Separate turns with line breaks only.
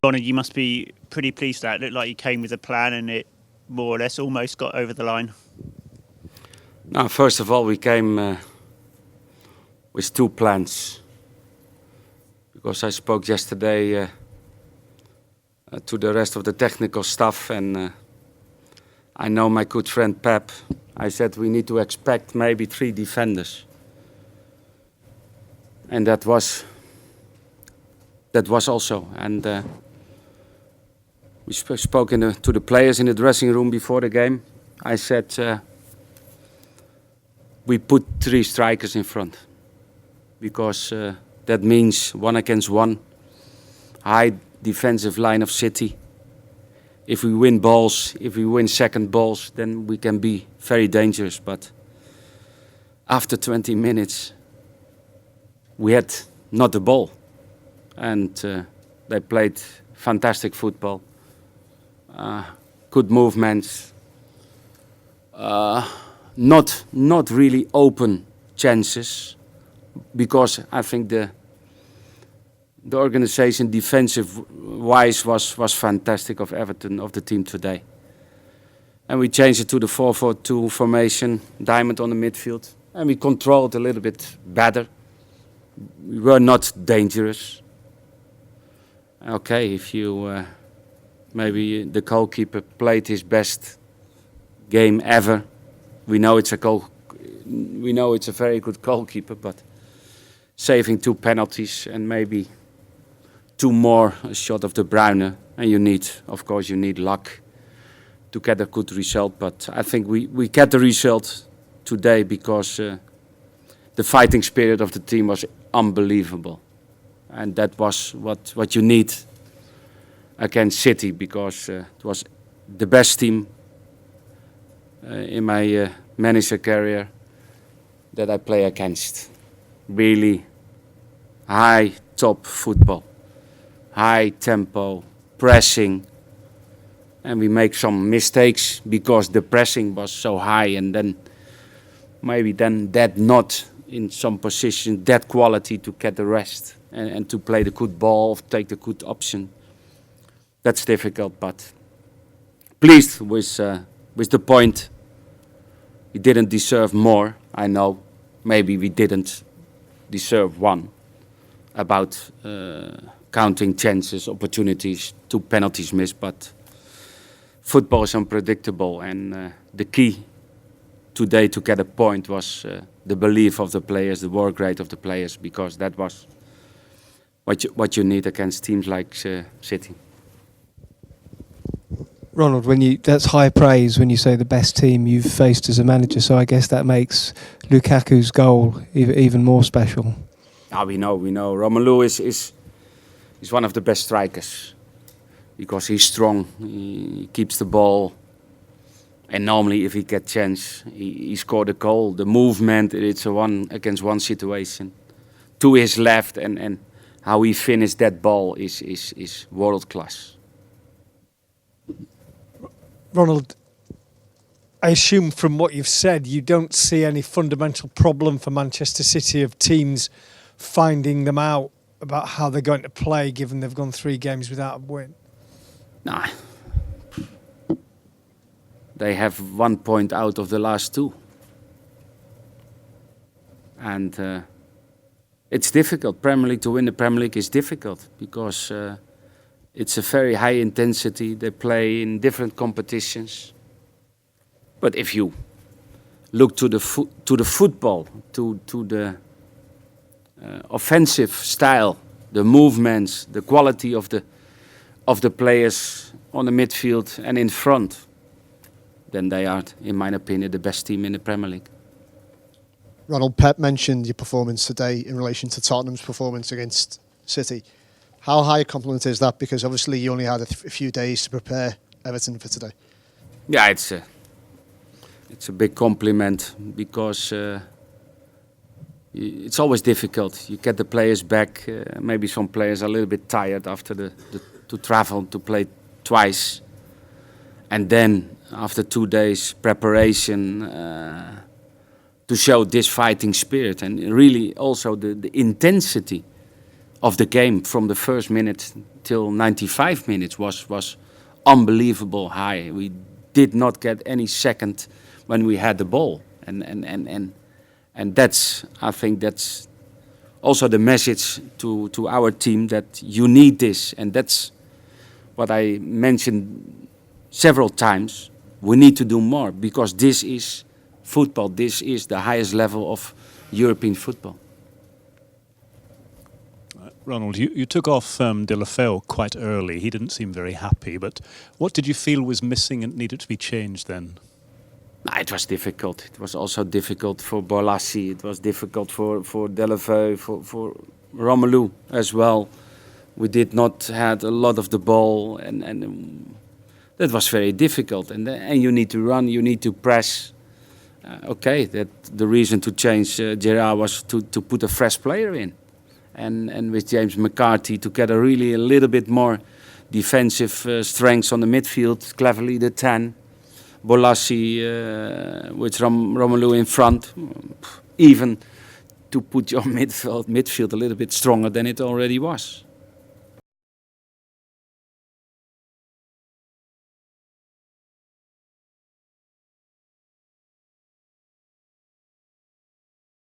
Ronald, you must be pretty pleased with that. It looked like you came with a plan and it more or less almost got over the line.
Now, first of all, we came with 2 plans. Because I spoke yesterday to the rest of the technical staff, and I know my good friend Pep. I said we need to expect maybe 3 defenders. And that was also. And we spoke to the players in the dressing room before the game. I said we put 3 strikers in front. Because that means 1 against 1. High defensive line of City. If we win balls, if we win second balls, then we can be very dangerous. But after 20 minutes, we had not the ball. And they played fantastic football. Good movements. Not really open chances. Because I think the organization defensive-wise was fantastic of Everton, of the team today. And we changed it to the 4-4-2 formation, Diamond on the midfield. And we controlled a little bit better. We were not dangerous. Okay, if you... maybe the goalkeeper played his best game ever. We know it's a very good goalkeeper, but... saving 2 penalties and maybe 2 more shot of De Bruyne. And of course, you need luck to get a good result. But I think we get the result today because the fighting spirit of the team was unbelievable. And that was what you need against City, because it was the best team in my manager career that I play against. Really high top football, high tempo, pressing, and we make some mistakes because the pressing was so high, and then maybe that not in some position that quality to get the rest and to play the good ball, take the good option. That's difficult, but pleased with the point. We didn't deserve more, I know. Maybe we didn't deserve 1 about counting chances, opportunities, 2 penalties missed, but football is unpredictable, and the key today to get a point was the belief of the players, the work rate of the players, because that was what you need against teams like City.
Ronald, that's high praise when you say the best team you've faced as a manager. So I guess that makes Lukaku's goal even more special.
We know. Romelu is one of the best strikers because he's strong. He keeps the ball, and normally if he gets chance, he scored a goal. The movement, it's a 1 against 1 situation. To his left, and how he finished that ball is world class.
Ronald, I assume from what you've said, you don't see any fundamental problem for Manchester City of teams finding them out about how they're going to play, given they've gone 3 games without a win?
No. They have 1 point out of the last 2. And it's difficult. Premier League, to win the Premier League is difficult because... it's a very high intensity. They play in different competitions. But if you look to the football, to the offensive style, the movements, the quality of the players on the midfield and in front, then they are, in my opinion, the best team in the Premier League.
Ronald, Pep mentioned your performance today in relation to Tottenham's performance against City. How high a compliment is that? Because obviously you only had a few days to prepare Everton for today.
Yeah, it's a big compliment because it's always difficult. You get the players back. Maybe some players are a little bit tired after to travel to play twice, and then after 2 days preparation to show this fighting spirit and really also the intensity of the game from the first minute till 95 minutes was unbelievable high. We did not get any second when we had the ball, and that's, I think that's also the message to our team, that you need this, and that's what I mentioned several times. We need to do more, because this is football. This is the highest level of European football.
Ronald, you took off De La Feu quite early. He didn't seem very happy, but what did you feel was missing and needed to be changed then?
It was difficult. It was also difficult for Bolassi. It was difficult for De La Feu, for Romelu as well. We did not had a lot of the ball, and that was very difficult. And you need to run, you need to press. That the reason to change Gerard was to put a fresh player in, and with James McCarthy to get a little bit more defensive strengths on the midfield. Cleverly the 10. Bolassi with Romelu in front, even to put your midfield a little bit stronger than it already was.